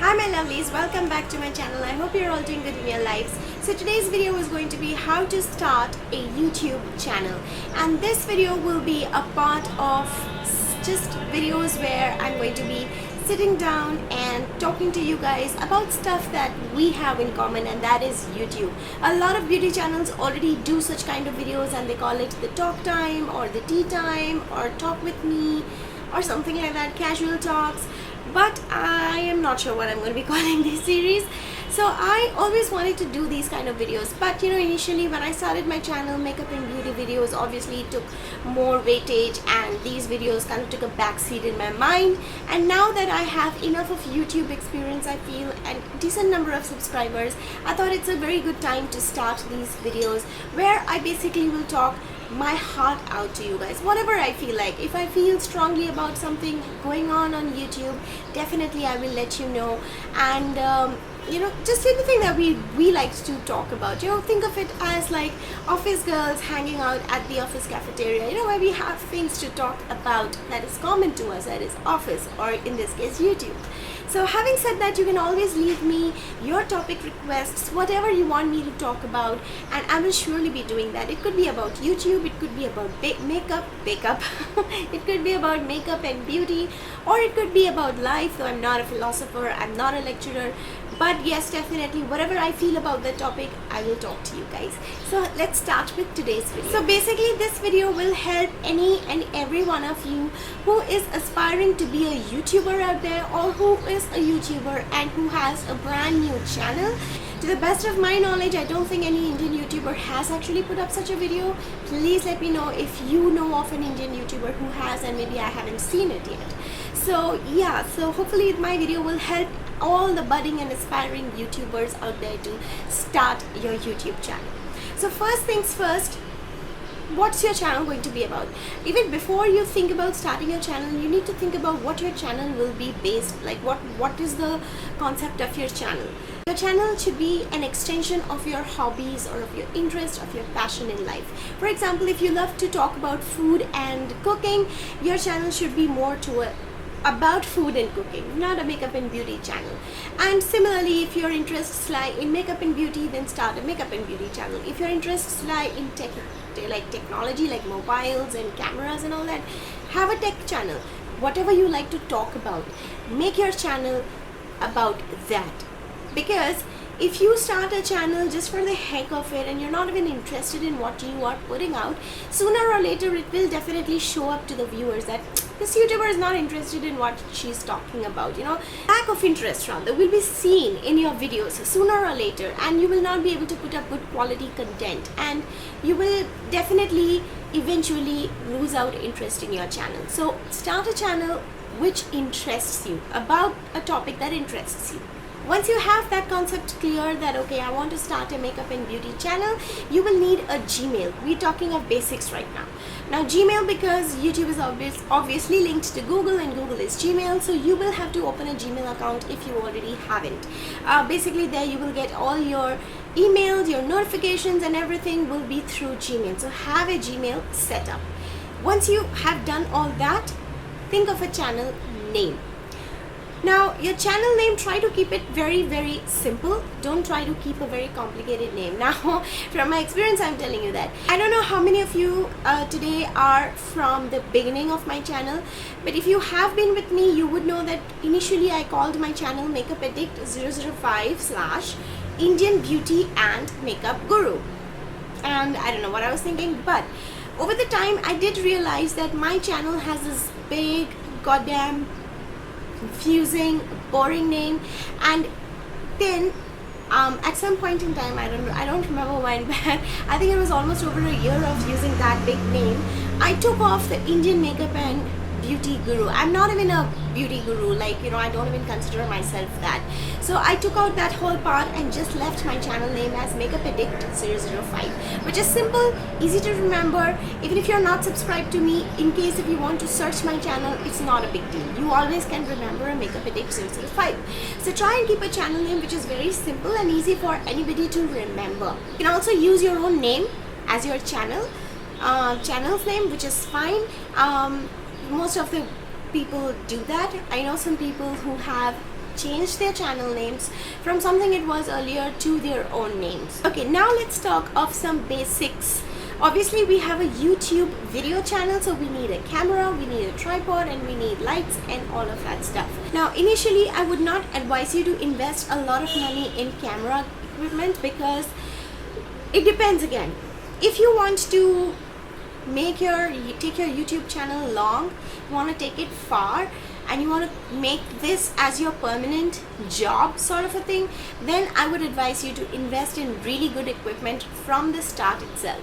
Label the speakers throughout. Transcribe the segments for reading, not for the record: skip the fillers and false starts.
Speaker 1: Hi my lovelies, welcome back to my channel. I hope you're all doing good in your lives. So today's video is going to be how to start a YouTube channel, and this video will be a part of just videos where I'm going to be sitting down and talking to you guys about stuff that we have in common, and that is YouTube. A lot of beauty channels already do such kind of videos and they call it the talk time or the tea time or talk with me or something like that, casual talks. But I am not sure what I'm going to be calling this series. So I always wanted to do these kind of videos, but initially when I started my channel, makeup and beauty videos obviously took more weightage, and these videos kind of took a backseat in my mind. And now that I have enough of YouTube experience, I feel, and decent number of subscribers, I thought it's a very good time to start these videos where I basically will talk my heart out to you guys, whatever I feel like. If I feel strongly about something going on YouTube, definitely I will let you know. And just anything that we like to talk about, think of it as like office girls hanging out at the office cafeteria, where we have things to talk about that is common to us, that is office, or in this case YouTube. So having said that, you can always leave me your topic requests, whatever you want me to talk about, and I will surely be doing that. It could be about YouTube, it could be about makeup, it could be about makeup and beauty, or it could be about life, though I'm not a philosopher, I'm not a lecturer. But yes, definitely, whatever I feel about the topic, I will talk to you guys. So let's start with today's video. So basically, this video will help any and every one of you who is aspiring to be a YouTuber out there, or who is a YouTuber and who has a brand new channel. To the best of my knowledge, I don't think any Indian YouTuber has actually put up such a video. Please let me know if you know of an Indian YouTuber who has, and maybe I haven't seen it yet. So yeah, so hopefully my video will help all the budding and aspiring YouTubers out there to start your YouTube channel. So first things first, what's your channel going to be about? Even before you think about starting your channel, you need to think about what your channel will be based, like what is the concept of your channel. Your channel should be an extension of your hobbies or of your interest, of your passion in life. For example, if you love to talk about food and cooking, your channel should be more about food and cooking, not a makeup and beauty channel. And similarly, if your interests lie in makeup and beauty, then start a makeup and beauty channel. If your interests lie in technology, like mobiles and cameras and all that, have a tech channel. Whatever you like to talk about, make your channel about that. Because if you start a channel just for the heck of it and you're not even interested in what you are putting out, sooner or later it will definitely show up to the viewers that this YouTuber is not interested in what she's talking about. Lack of interest rather will be seen in your videos sooner or later, and you will not be able to put up good quality content, and you will definitely eventually lose out interest in your channel. So start a channel which interests you, about a topic that interests you. Once you have that concept clear, that okay, I want to start a makeup and beauty channel, you will need a Gmail. We're talking of basics right now. Now Gmail, because YouTube is obviously linked to Google and Google is Gmail, so you will have to open a Gmail account if you already haven't. Basically there you will get all your emails, your notifications, and everything will be through Gmail. So have a Gmail set up. Once you have done all that, think of a channel name. Now your channel name, try to keep it very, very simple. Don't try to keep a very complicated name. Now from my experience, I'm telling you that. I don't know how many of you today are from the beginning of my channel, but if you have been with me, you would know that initially I called my channel Makeup Addict 005 / Indian Beauty and Makeup Guru. And I don't know what I was thinking, but over the time I did realize that my channel has this big goddamn confusing, boring name. And then at some point in time, I don't remember when, but I think it was almost over a year of using that big name, I took off the Indian Makeup and Beauty Guru. I'm not even a beauty guru, I don't even consider myself that. So I took out that whole part and just left my channel name as Makeup Addict 005, which is simple, easy to remember. Even if you're not subscribed to me, in case if you want to search my channel, it's not a big deal. You always can remember a Makeup Addict 005. So try and keep a channel name which is very simple and easy for anybody to remember. You can also use your own name as your channel's name, which is fine. Most of the people do that. I know some people who have changed their channel names from something it was earlier to their own names. Okay, now let's talk of some basics. Obviously, we have a YouTube video channel, so we need a camera, we need a tripod, and we need lights and all of that stuff. Now, initially, I would not advise you to invest a lot of money in camera equipment because it depends again. If you want to take your YouTube channel long, you want to take it far, and you want to make this as your permanent job sort of a thing, then I would advise you to invest in really good equipment from the start itself.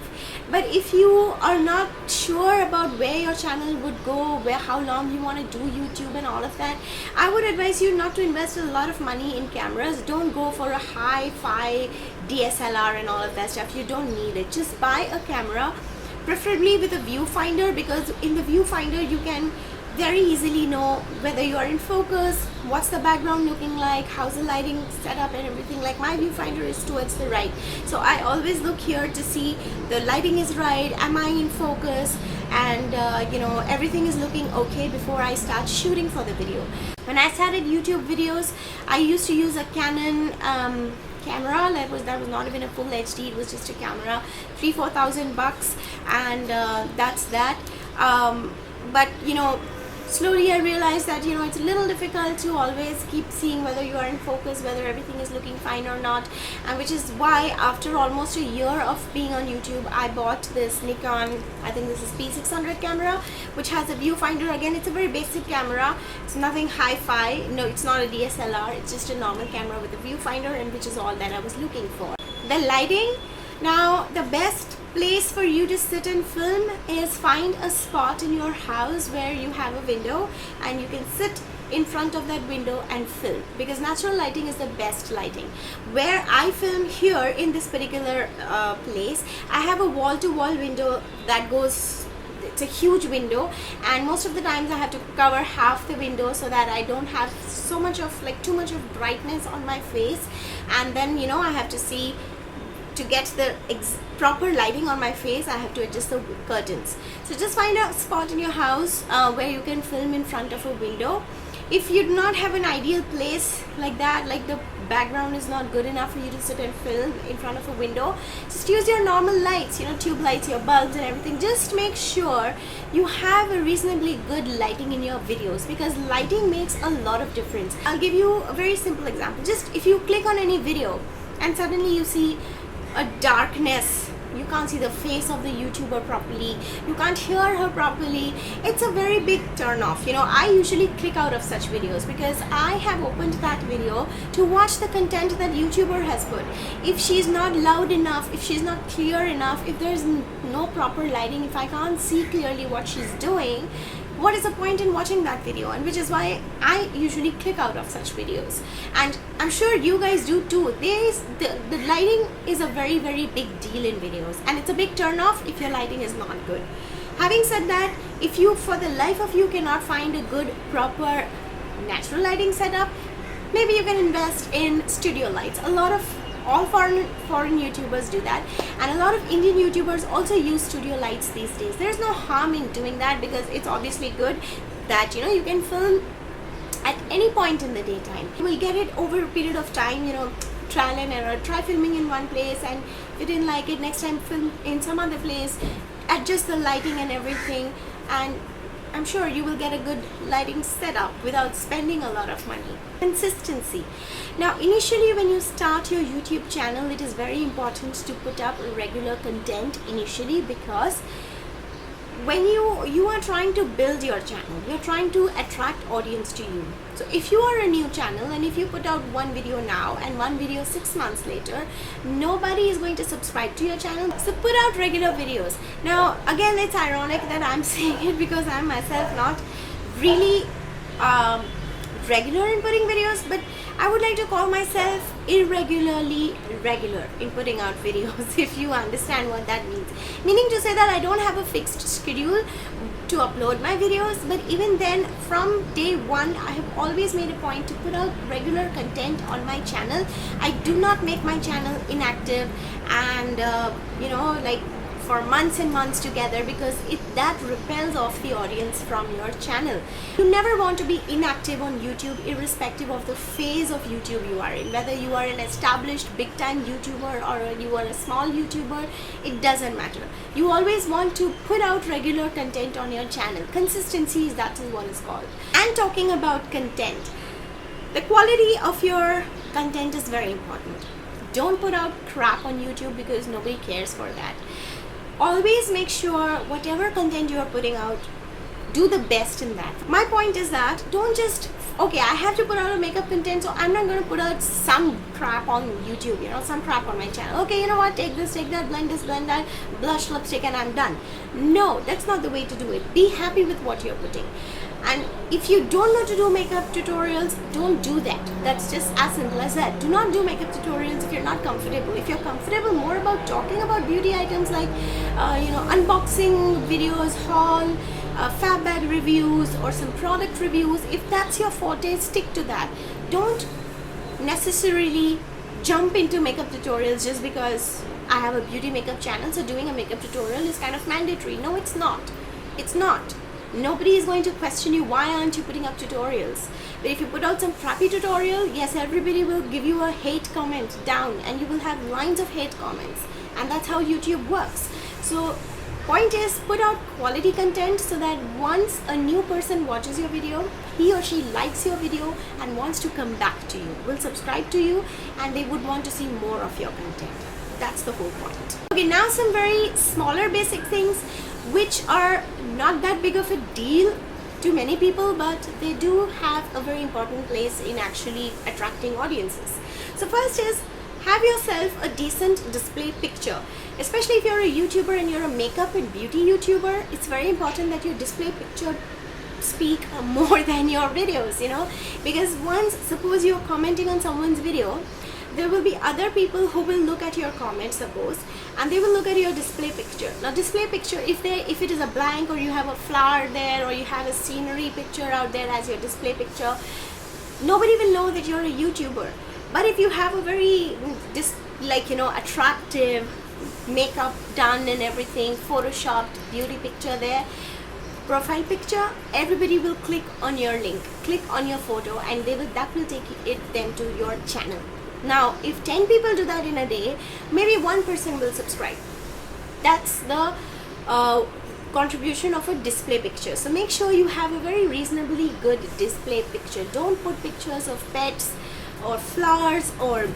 Speaker 1: But if you are not sure about where your channel would go, how long you want to do YouTube and all of that, I would advise you not to invest a lot of money in cameras. Don't go for a hi-fi DSLR and all of that stuff. You don't need it. Just buy a camera, preferably with a viewfinder, because in the viewfinder you can very easily know whether you are in focus, what's the background looking like, how's the lighting set up and everything. Like my viewfinder is towards the right, so I always look here to see the lighting is right, am I in focus, and everything is looking okay before I start shooting for the video. When I started YouTube videos, I used to use a Canon camera that was not even a full HD, it was just a camera, $3,000-4,000, and that's that. But slowly I realized that it's a little difficult to always keep seeing whether you are in focus, whether everything is looking fine or not, and which is why after almost a year of being on YouTube, I bought this Nikon, I think this is P600 camera, which has a viewfinder. Again, it's a very basic camera, it's nothing hi-fi, no, it's not a DSLR, it's just a normal camera with a viewfinder, and which is all that I was looking for. The lighting, now the best place for you to sit and film is find a spot in your house where you have a window and you can sit in front of that window and film, because natural lighting is the best lighting. Where I film here in this particular place, I have a wall-to-wall window that goes, it's a huge window, and most of the times I have to cover half the window so that I don't have so much of too much of brightness on my face, and then I have to see to get the proper lighting on my face, I have to adjust the curtains. So just find a spot in your house where you can film in front of a window. If you do not have an ideal place like that, like the background is not good enough for you to sit and film in front of a window, just use your normal lights, tube lights, your bulbs and everything. Just make sure you have a reasonably good lighting in your videos, because lighting makes a lot of difference. I'll give you a very simple example. Just if you click on any video and suddenly you see a darkness, you can't see the face of the YouTuber properly, you can't hear her properly, it's a very big turn off. I usually click out of such videos because I have opened that video to watch the content that YouTuber has put. If she's not loud enough, if she's not clear enough, if there's no proper lighting, if I can't see clearly what she's doing, what is the point in watching that video? And which is why I usually click out of such videos, and I'm sure you guys do too. The lighting is a very, very big deal in videos, and it's a big turn off if your lighting is not good. Having said that, if you for the life of you cannot find a good proper natural lighting setup, maybe you can invest in studio lights. All foreign YouTubers do that, and a lot of Indian YouTubers also use studio lights these days. There's no harm in doing that, because it's obviously good that you can film at any point in the daytime. You will get it over a period of time, trial and error. Try filming in one place, and if you didn't like it, next time film in some other place, adjust the lighting and everything, and I'm sure you will get a good lighting setup without spending a lot of money. Consistency. Now, initially when you start your YouTube channel, it is very important to put up regular content initially, because when you are trying to build your channel, you're trying to attract audience to you. So if you are a new channel, and if you put out one video now and one video 6 months later, nobody is going to subscribe to your channel. So put out regular videos. Now again, it's ironic that I'm saying it, because I'm myself not really regular in putting videos, but I would like to call myself irregularly regular in putting out videos, if you understand what that means. Meaning to say that I don't have a fixed schedule to upload my videos, but even then, from day one, I have always made a point to put out regular content on my channel. I do not make my channel inactive and for months and months together, because that repels off the audience from your channel. You never want to be inactive on YouTube, irrespective of the phase of YouTube you are in. Whether you are an established big time YouTuber or you are a small YouTuber, it doesn't matter. You always want to put out regular content on your channel. Consistency, that is what it's called. And talking about content, the quality of your content is very important. Don't put out crap on YouTube, because nobody cares for that. Always make sure whatever content you are putting out, do the best in that. My point is that don't just, okay, I have to put out a makeup content, so I'm not going to put out some crap on YouTube, you know, some crap on my channel. Okay, you know what, take this, take that, blend this, blend that, blush, lipstick, and I'm done. No, that's not the way to do it. Be happy with what you're putting. And if you don't know to do makeup tutorials, don't do that. That's just as simple as that. Do not do makeup tutorials if you're not comfortable. If you're comfortable more about talking about beauty items like, unboxing videos, haul, fab bag reviews, or some product reviews, if that's your forte, stick to that. Don't necessarily jump into makeup tutorials just because I have a beauty makeup channel, so doing a makeup tutorial is kind of mandatory. No, it's not. It's not. Nobody is going to question you, why aren't you putting up tutorials? But if you put out some crappy tutorial, yes, everybody will give you a hate comment down, and you will have lines of hate comments, and that's how YouTube works. So point is, put out quality content so that once a new person watches your video, he or she likes your video and wants to come back to you, will subscribe to you, and they would want to see more of your content. That's the whole point. Okay, now some very smaller basic things which are not that big of a deal to many people, but they do have a very important place in actually attracting audiences. So first is, have yourself a decent display picture. Especially if you're a YouTuber and you're a makeup and beauty YouTuber, it's very important that your display picture speak more than your videos, you know, because once, suppose you're commenting on someone's video, there will be other people who will look at your comment, suppose, and they will look at your display picture. Now display picture, if it is a blank, or you have a flower there, or you have a scenery picture out there as your display picture, nobody will know that you're a YouTuber. But if you have a very attractive makeup done and everything, photoshopped beauty picture there, profile picture, everybody will click on your link, click on your photo, and that will take them to your channel. Now, if 10 people do that in a day, maybe one person will subscribe. That's the contribution of a display picture. So make sure you have a very reasonably good display picture. Don't put pictures of pets or flowers or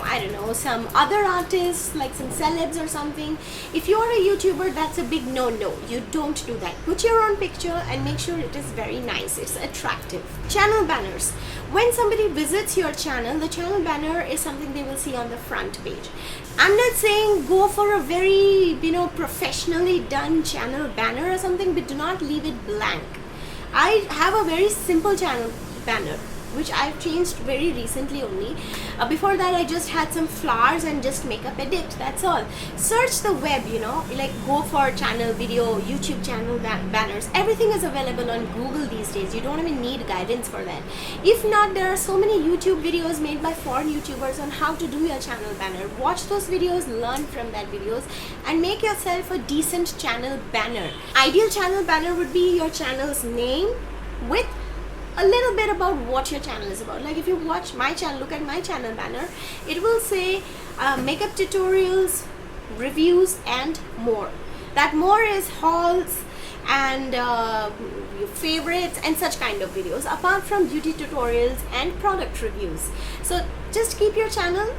Speaker 1: I don't know, some other artists like some celebs or something. If you are a YouTuber, that's a big no-no. You don't do that. Put your own picture and make sure it is very nice, it's attractive. Channel banners. When somebody visits your channel, the channel banner is something they will see on the front page. I'm not saying go for a very professionally done channel banner or something, but do not leave it blank. I have a very simple channel banner which I've changed very recently only. Before that, I just had some flowers and just makeup edit, that's all. Search the web, like go for channel video, YouTube channel banners. Everything is available on Google these days. You don't even need guidance for that. If not, there are so many YouTube videos made by foreign YouTubers on how to do your channel banner. Watch those videos, learn from that videos, and make yourself a decent channel banner. Ideal channel banner would be your channel's name with a little bit about what your channel is about. Like if you watch my channel, look at my channel banner, it will say makeup tutorials, reviews, and more. That more is hauls and your favorites and such kind of videos, apart from beauty tutorials and product reviews. So just keep your channel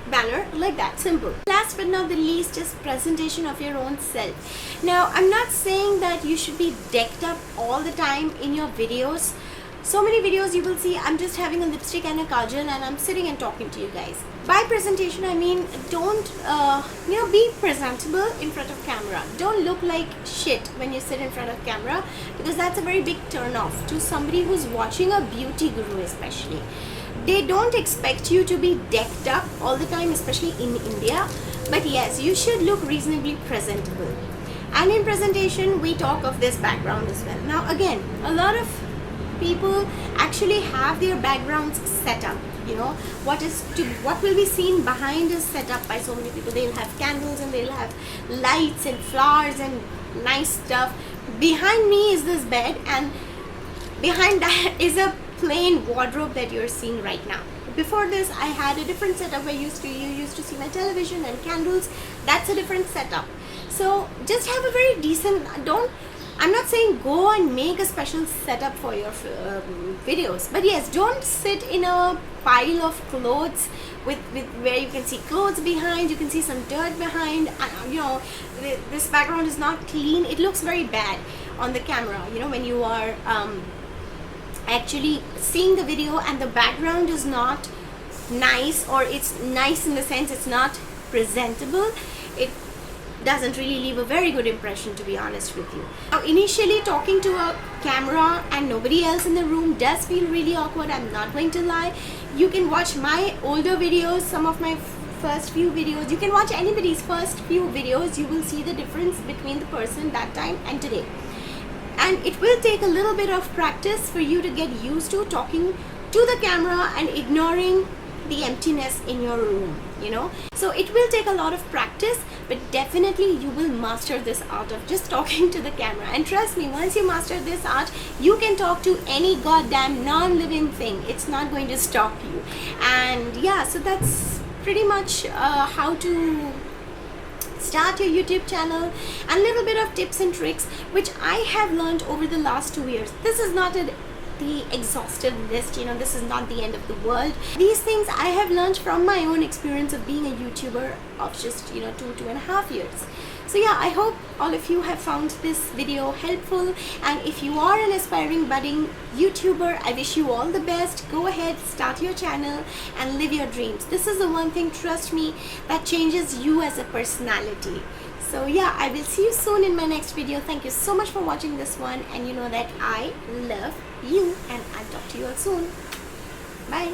Speaker 1: banner like that, simple. Last but not the least is presentation of your own self. Now, I'm not saying that you should be decked up all the time in your videos. So many videos you will see I'm just having a lipstick and a kajal and I'm sitting and talking to you guys. By presentation, I mean don't be presentable in front of camera. Don't look like shit when you sit in front of camera, because that's a very big turn off to somebody who's watching a beauty guru especially. They don't expect you to be decked up all the time, especially in India. But yes, you should look reasonably presentable. And in presentation, we talk of this background as well. Now again, a lot of people actually have their backgrounds set up. you know, what will be seen behind is set up by so many people. They'll have candles and they'll have lights and flowers and nice stuff. Behind me is this bed, and behind that is a plain wardrobe that you're seeing right now. Before this, I had a different setup where you used to see my television and candles. That's a different setup. So just have a very decent, I'm not saying go and make a special setup for your videos, but yes, don't sit in a pile of clothes with where you can see clothes behind, you can see some dirt behind, you know, this background is not clean. It looks very bad on the camera, you know, when you are actually seeing the video and the background is not nice, or it's nice in the sense it's not presentable. It doesn't really leave a very good impression, to be honest with you. Now, initially talking to a camera and nobody else in the room does feel really awkward, I'm not going to lie. You can watch my older videos, some of my first few videos, you can watch anybody's first few videos, you will see the difference between the person that time and today. And it will take a little bit of practice for you to get used to talking to the camera and ignoring the emptiness in your room, you know. So it will take a lot of practice, but definitely you will master this art of just talking to the camera. And trust me, once you master this art, you can talk to any goddamn non-living thing. It's not going to stop you. And yeah, so that's pretty much how to start your YouTube channel, and a little bit of tips and tricks which I have learned over the last 2 years. This is not the exhaustive list, you know, this is not the end of the world. These things I have learned from my own experience of being a YouTuber of just, you know, 2.5 years. So yeah, I hope all of you have found this video helpful, and if you are an aspiring budding YouTuber, I wish you all the best. Go ahead, start your channel and live your dreams. This is the one thing, trust me, that changes you as a personality. So yeah, I will see you soon in my next video. Thank you so much for watching this one, and you know that I love you, and I'll talk to you all soon. Bye.